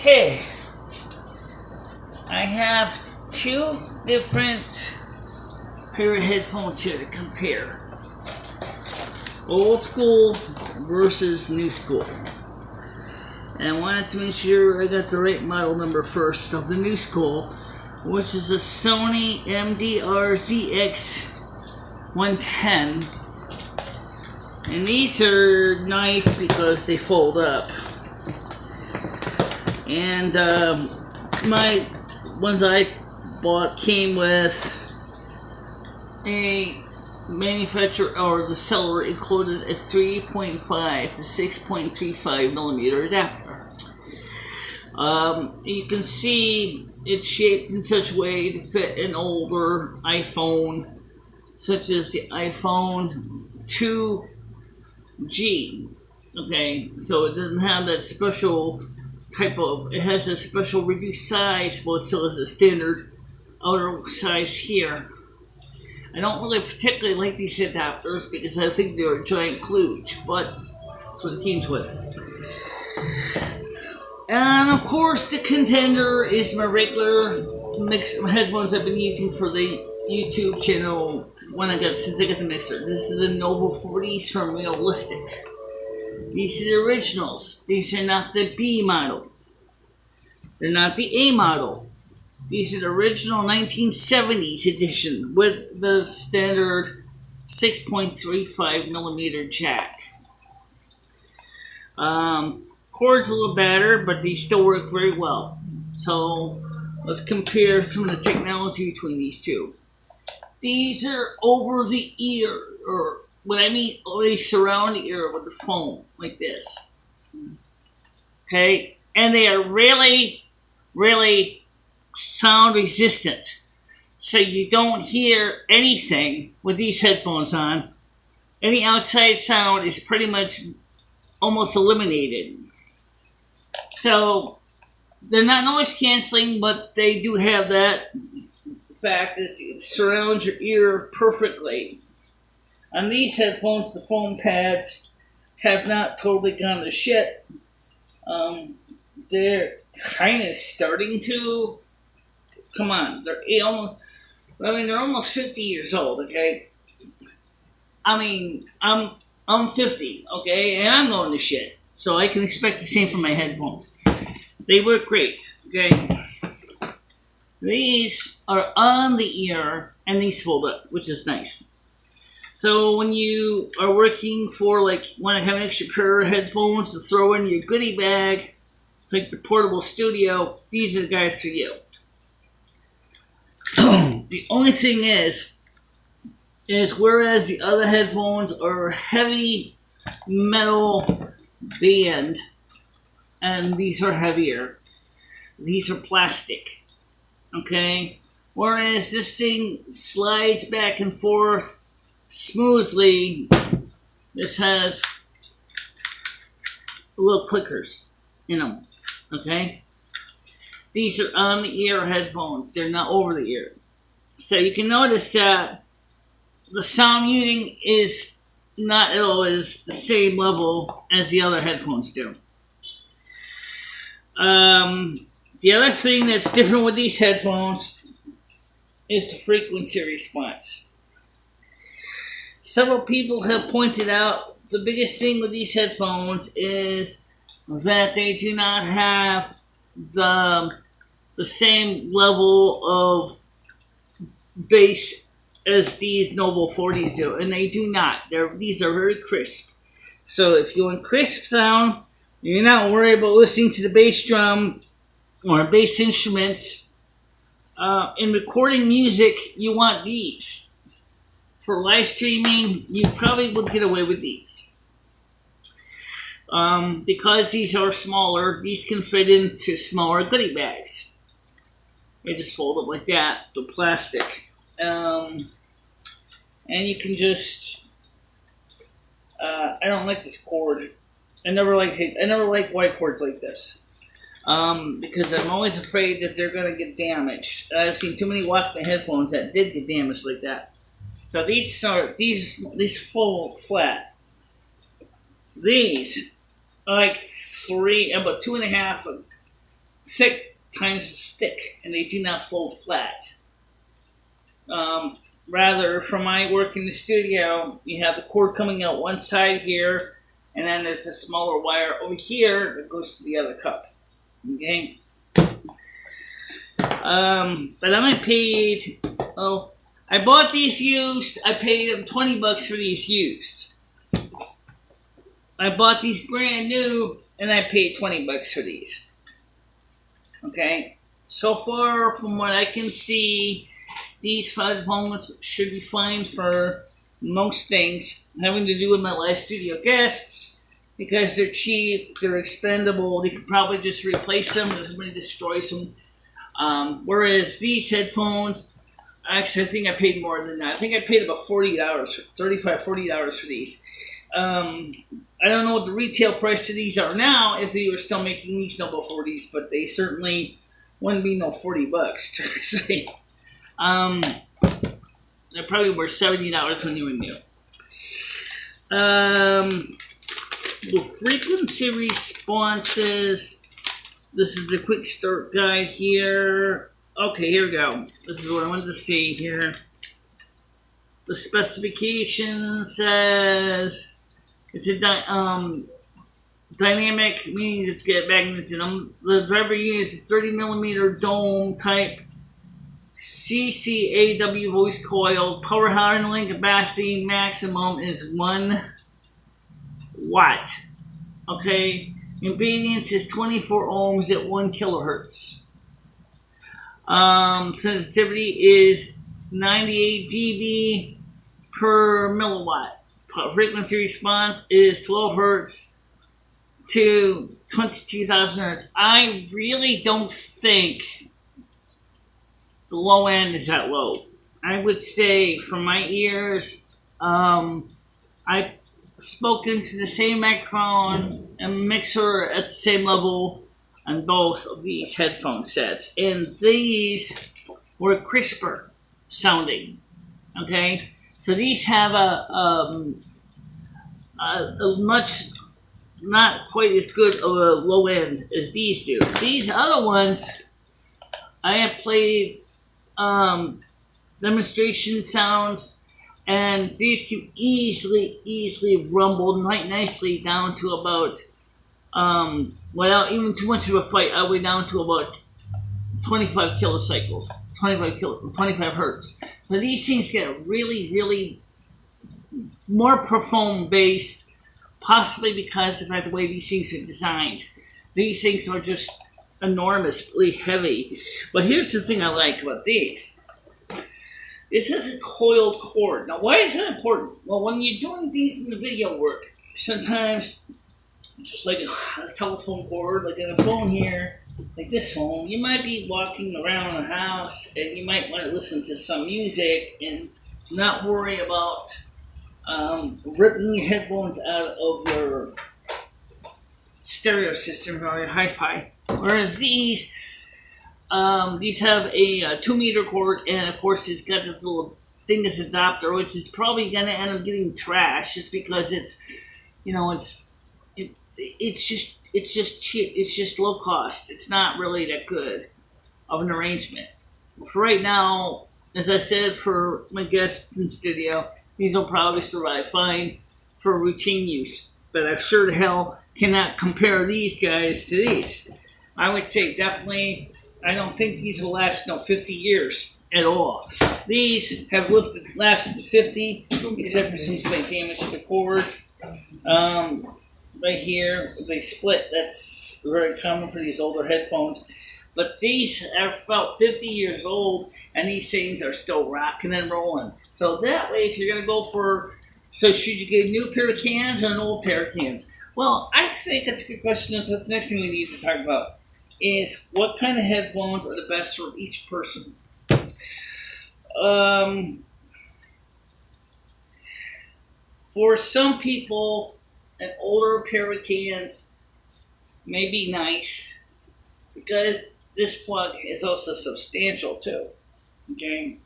Okay, I have two different pair of headphones here to compare. Old school versus new school. And I wanted to make sure I got the right model number first of the new school, which is a Sony mdr-zx110. And these are nice because they fold up. And my ones I bought came with a manufacturer or the seller included a 3.5 to 6.35 millimeter adapter. You can see it's shaped in such a way to fit an older iPhone, such as the iPhone 2G. Okay, so it doesn't have that special type of, it has a special reduced size, but it still has a standard outer size here. I don't really particularly like these adapters because I think they're a giant kludge, but that's what it came with. And of course, the contender is my regular headphones I've been using for the YouTube channel since I got the mixer. This is the Noble 40s from Realistic. These are the originals. These are not the B model. They're not the A model. These are the original 1970s edition with the standard 6.35 millimeter jack. Cord's a little better, but they still work very well. So let's compare some of the technology between these two. These are over the ear, or what I mean, they surround the ear with the foam like this. Okay, and they are really, really sound resistant. So you don't hear anything with these headphones on. Any outside sound is pretty much almost eliminated. So they're not noise canceling, but they do have that fact is it surrounds your ear perfectly. On these headphones, the foam pads have not totally gone to shit. They're kind of starting to. Come on, they're almost 50 years old. Okay, I mean, I'm 50. Okay, and I'm going to shit, so I can expect the same from my headphones. They work great. Okay, these are on the ear and these fold up, which is nice. So when you are working for, like, want to have an extra pair of headphones to throw in your goodie bag, like the portable studio, these are the guys for you. The only thing is whereas the other headphones are heavy metal band, and these are heavier, these are plastic. Okay? Whereas this thing slides back and forth smoothly, this has little clickers in them. Okay? These are on the ear headphones, they're not over the ear. So you can notice that the sound muting is not always the same level as the other headphones do. The other thing that's different with these headphones is the frequency response. Several people have pointed out the biggest thing with these headphones is that they do not have the same level of bass as these Noble 40s do, and they do not. These are very crisp. So if you want crisp sound, you're not worried about listening to the bass drum or bass instruments. In recording music, you want these. For live streaming, you probably would get away with these. Because these are smaller, these can fit into smaller goodie bags. They just fold up like that, the plastic. And you can just, I don't like this cord. I never like white cords like this. Because I'm always afraid that they're going to get damaged. I've seen too many Walkman headphones that did get damaged like that. So these fold flat. These are like about 2.5 thick times the stick, and they do not fold flat. Rather, from my work in the studio, you have the cord coming out one side here, and then there's a smaller wire over here that goes to the other cup. Okay? But I only paid, I bought these used. I paid them $20 for these used. I bought these brand new, and I paid $20 for these. Okay? So far, from what I can see, these headphones should be fine for most things having to do with my live studio guests, because they're cheap, they're expendable, they could probably just replace them if somebody destroys them. Whereas these headphones, actually I think I paid more than that. I think I paid about $40, $40 for these. I don't know what the retail price of these are now, if they were still making these no about 40s, but they certainly wouldn't be no $40 to say. They probably were $70 when they were new. The frequency responses. This is the quick start guide here. Okay, here we go. This is what I wanted to see here. The specification says it's a dynamic, meaning just get magnets in them. The driver uses 30mm dome type CCAW voice coil. Power handling capacity maximum is 1 watt. Okay, impedance is 24 ohms at 1 kilohertz. Sensitivity is 98 dB per milliwatt. Frequency response is 12 hertz to 22,000 hertz. I really don't think the low end is that low. I would say, from my ears, I've spoken to the same microphone and mixer at the same level on both of these headphone sets, and these were crisper sounding. Okay, so these have a much not quite as good of a low end as these do. These other ones, I have played demonstration sounds, and these can easily rumble nicely down to about, without even too much of a fight, all the way down to about 25 kilocycles, 25 hertz. So these things get really more profound bass, possibly because of the way these things are designed. These things are just enormously heavy. But here's the thing I like about these. This is a coiled cord. Now, why is that important? Well, when you're doing these in the video work, sometimes, just like a telephone cord, like in a phone here, like this phone, you might be walking around the house and you might want to listen to some music and not worry about ripping your headphones out of your stereo system or your hi-fi. Whereas these have a 2-meter cord, and of course it's got this little thing, this adapter, which is probably going to end up getting trashed just because it's just cheap. It's just low cost. It's not really that good of an arrangement. For right now, as I said, for my guests in studio, these will probably survive fine for routine use. But I sure the hell cannot compare these guys to these. I would say definitely, I don't think these will last 50 years at all. These have lasted 50, except for some slight damage to the cord. Right here, they split. That's very common for these older headphones. But these are about 50 years old, and these things are still rocking and rolling. So that way, if you're going to go for, so should you get a new pair of cans or an old pair of cans? Well, I think that's a good question. That's the next thing we need to talk about, is what kind of headphones are the best for each person. For some people, an older pair of cans may be nice because this plug is also substantial too. Okay,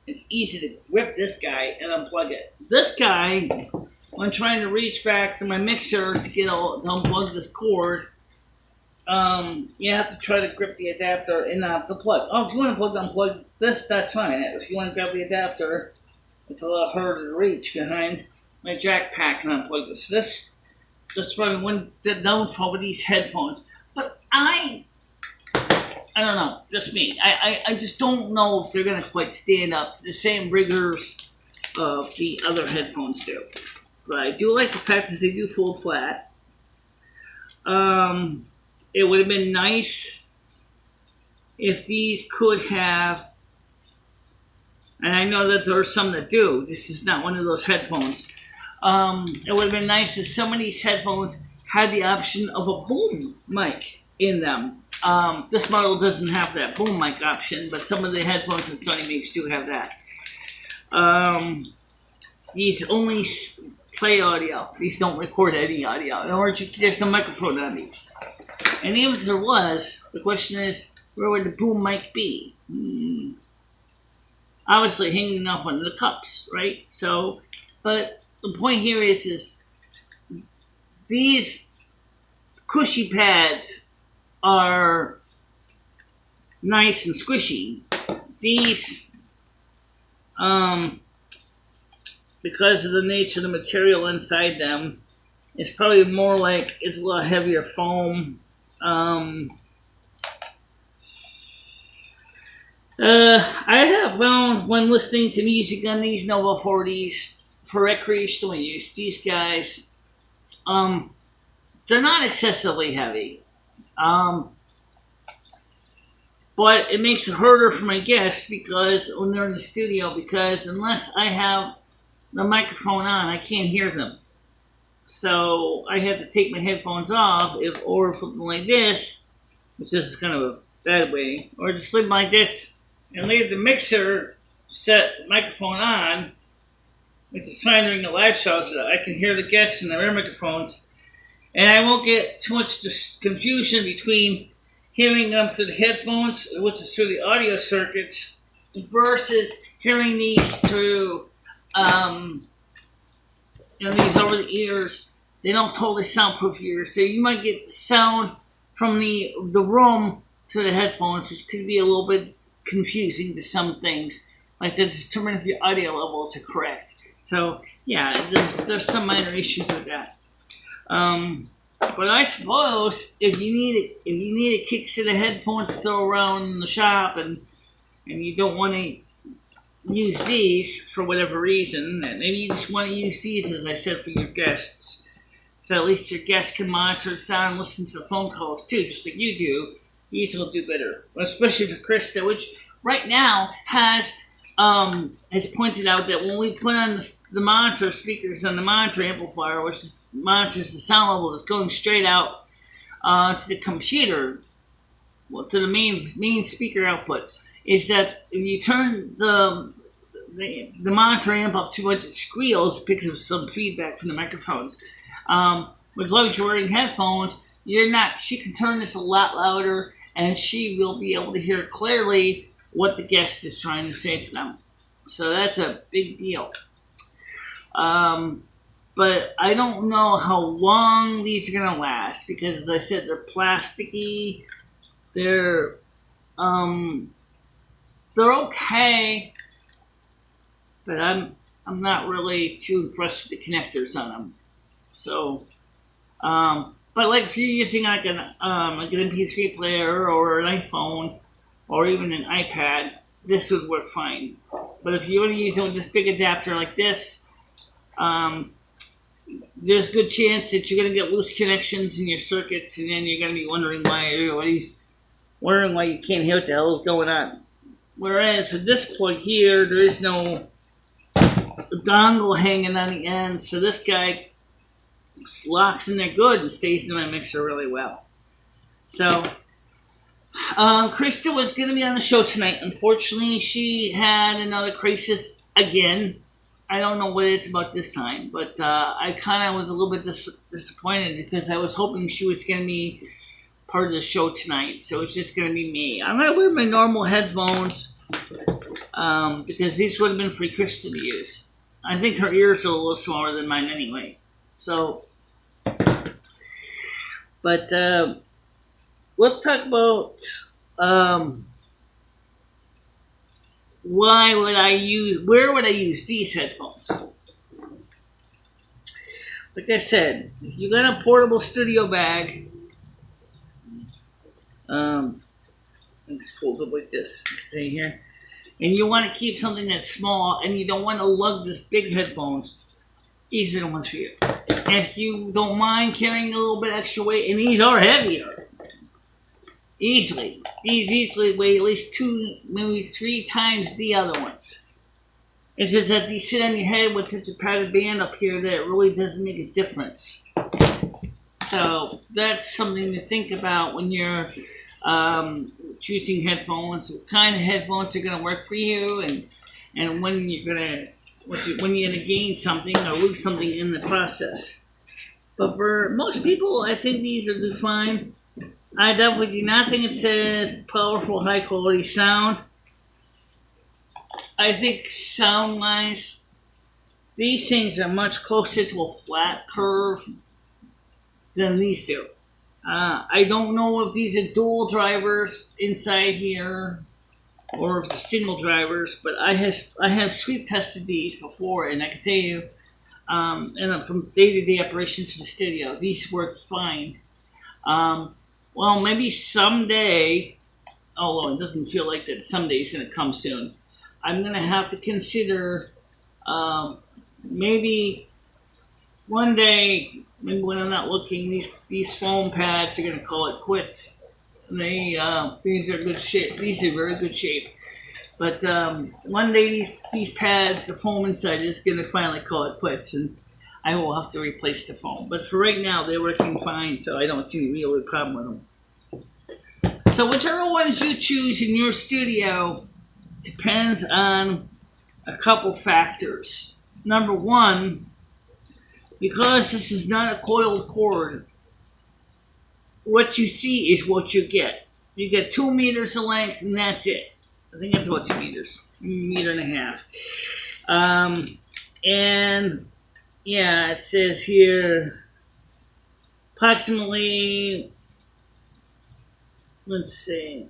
it's easy to whip this guy and unplug it. This guy, when trying to reach back to my mixer to unplug this cord, you have to try to grip the adapter and not the plug. Oh, if you want to plug unplug this, that's fine. If you want to grab the adapter, it's a lot harder to reach behind my jack pack and unplug this. That's probably one downfall with these headphones. But I don't know, just me. I just don't know if they're going to quite stand up to the same rigors of the other headphones do. But I do like the fact that they do fold flat. It would have been nice if these could have, and I know that there are some that do, this is not one of those headphones. It would have been nice if some of these headphones had the option of a boom mic in them. This model doesn't have that boom mic option, but some of the headphones that Sony makes do have that. These only play audio. These don't record any audio. In other words, there's no microphone on these. And even if there was, the question is, where would the boom mic be? Obviously hanging off one of the cups, right? So, but the point here is these cushy pads are nice and squishy. These, because of the nature of the material inside them, it's probably more like it's a lot heavier foam. I have found when listening to music on these Nova 40s for recreational use, these guys, they're not excessively heavy. But it makes it harder for my guests because when they're in the studio, because unless I have the microphone on, I can't hear them. So I have to take my headphones off, or something like this, which is kind of a bad way, or just leave them like this and leave the mixer set microphone on, which is fine during the live show, so that I can hear the guests in their microphones, and I won't get too much confusion between hearing them through the headphones, which is through the audio circuits, versus hearing these through these over the ears. They don't totally soundproof your ears, so you might get the sound from the room through the headphones, which could be a little bit confusing to some things, like to determine if your audio levels are correct. So yeah, there's some minor issues with that. But I suppose if you need a kick set of headphones to throw around in the shop, and you don't want to use these for whatever reason, and maybe you just want to use these, as I said, for your guests, so at least your guests can monitor the sound and listen to the phone calls too, just like you do. These will do better, especially for Krista, which right now has pointed out that when we put on the monitor speakers on the monitor amplifier, which monitors the sound level that's going straight out to the computer, well, to the main speaker outputs, is that if you turn the monitor amp up too much, it squeals, picks up some feedback from the microphones. But as long as you're wearing headphones, she can turn this a lot louder, and she will be able to hear clearly what the guest is trying to say to them. So that's a big deal. But I don't know how long these are going to last, because as I said, they're plasticky. They're okay, but I'm not really too impressed with the connectors on them. So, but like if you're using like an MP3 player or an iPhone or even an iPad, this would work fine. But if you want to use it with this big adapter like this, there's a good chance that you're going to get loose connections in your circuits, and then you're going to be wondering why you can't hear what the hell is going on. Whereas with this plug here, there is no dongle hanging on the end, so this guy locks in there good and stays in my mixer really well. So, Krista was going to be on the show tonight. Unfortunately, she had another crisis again. I don't know what it's about this time, but I kind of was a little bit disappointed, because I was hoping she was going to be part of the show tonight, so it's just going to be me. I'm going to wear my normal headphones, because these would have been for Krista to use. I think her ears are a little smaller than mine anyway. So, but let's talk about where would I use these headphones? Like I said, if you got a portable studio bag, it's folded like this, stay here, and you want to keep something that's small, and you don't want to lug this big headphones, these are the ones for you. If you don't mind carrying a little bit extra weight, and these are heavier, these easily weigh at least 2, maybe 3 times the other ones. It's just that these sit on your head with such a padded band up here that it really doesn't make a difference. So that's something to think about when you're choosing headphones. What kind of headphones are going to work for you, and when you're going to gain something or lose something in the process. But for most people, I think these are fine. I definitely do not think it says powerful, high quality sound. I think sound-wise, these things are much closer to a flat curve than these do. I don't know if these are dual drivers inside here or if they're single drivers, but I have sweep tested these before, and I can tell you, and from day-to-day operations in the studio, these work fine. Well, maybe someday, although it doesn't feel like that someday is going to come soon, I'm going to have to consider maybe one day, maybe when I'm not looking, these foam pads are going to call it quits. These are good shape. These are very good shape. But one day these pads, the foam inside, is going to finally call it quits, and I will have to replace the foam. But for right now, they're working fine, so I don't see any real problem with them. So whichever ones you choose in your studio depends on a couple factors. Number one, because this is not a coiled cord, what you see is what you get. You get 2 meters of length, and that's it. I think that's about 2 meters, 1.5 meters. And yeah, it says here approximately, let's see,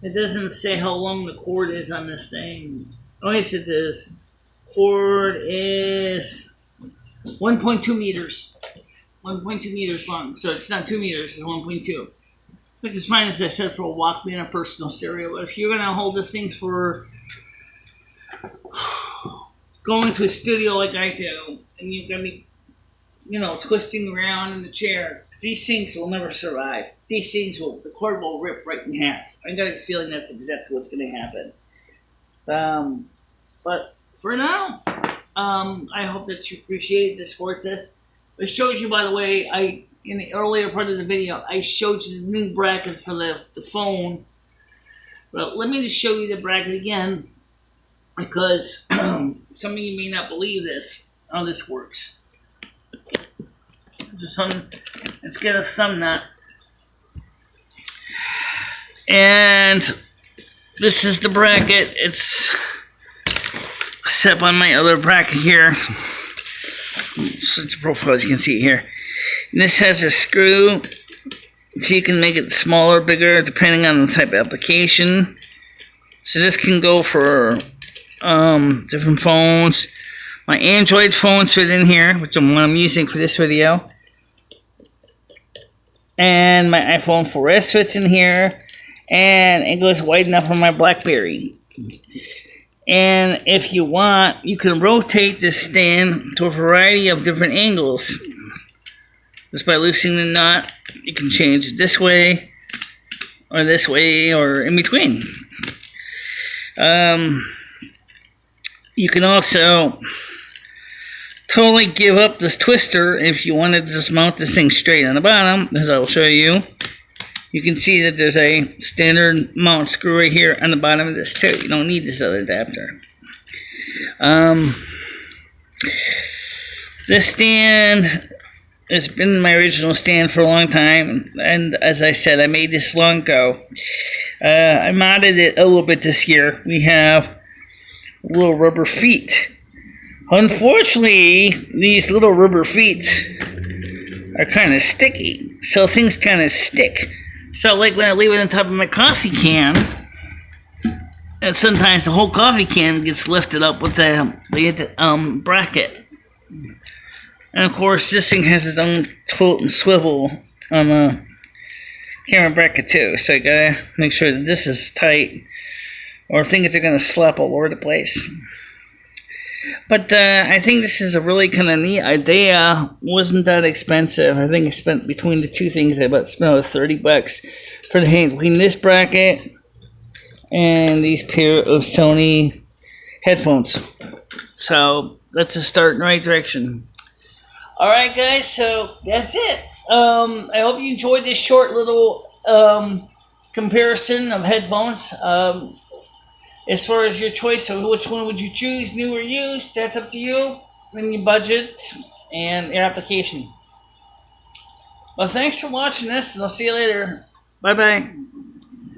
it doesn't say how long the cord is on this thing. Oh yes, it is. Cord is 1.2 meters. 1.2 meters long. So it's not 2 meters, it's 1.2. Which is fine, as I said, for a Walkman and a personal stereo. But if you're going to hold this thing for going to a studio like I do, and you're going to be, twisting around in the chair, these things will never survive. These things the cord will rip right in half. I got a feeling that's exactly what's going to happen. But for now, I hope that you appreciate the support test. I showed you, by the way, in the earlier part of the video, I showed you the new bracket for the phone. But let me just show you the bracket again, because some of you may not believe how this works. Let's get a thumb nut. And this is the bracket. It's set on my other bracket here. Switch the profile, as you can see here. And this has a screw, so you can make it smaller, bigger, depending on the type of application. So this can go for different phones. My Android phones fit in here, which is what I'm using for this video. And my iPhone 4S fits in here. And it goes wide enough for my BlackBerry. And if you want, you can rotate this stand to a variety of different angles. Just by loosening the nut, you can change it this way, or in between. You can also totally give up this twister if you wanted to just mount this thing straight on the bottom, as I will show you. You can see that there's a standard mount screw right here on the bottom of this too. You don't need this other adapter. This stand has been my original stand for a long time, and as I said, I made this long ago. I modded it a little bit this year. We have little rubber feet. Unfortunately, these little rubber feet are kind of sticky. so things kind of stick. So like when I leave it on top of my coffee can, and sometimes the whole coffee can gets lifted up with the bracket. And of course, this thing has its own tilt and swivel on the camera bracket too. So you gotta make sure that this is tight, or things are gonna slap all over the place. But I think this is a really kind of neat idea. Wasn't that expensive. I think I spent between the two things, I about spent about $30 for the hang between this bracket and these pair of Sony headphones. So that's a start in the right direction. Alright guys, so that's it. I hope you enjoyed this short little comparison of headphones. As far as your choice of which one would you choose, new or used, that's up to you and your budget and your application. Well, thanks for watching this, and I'll see you later. Bye-bye.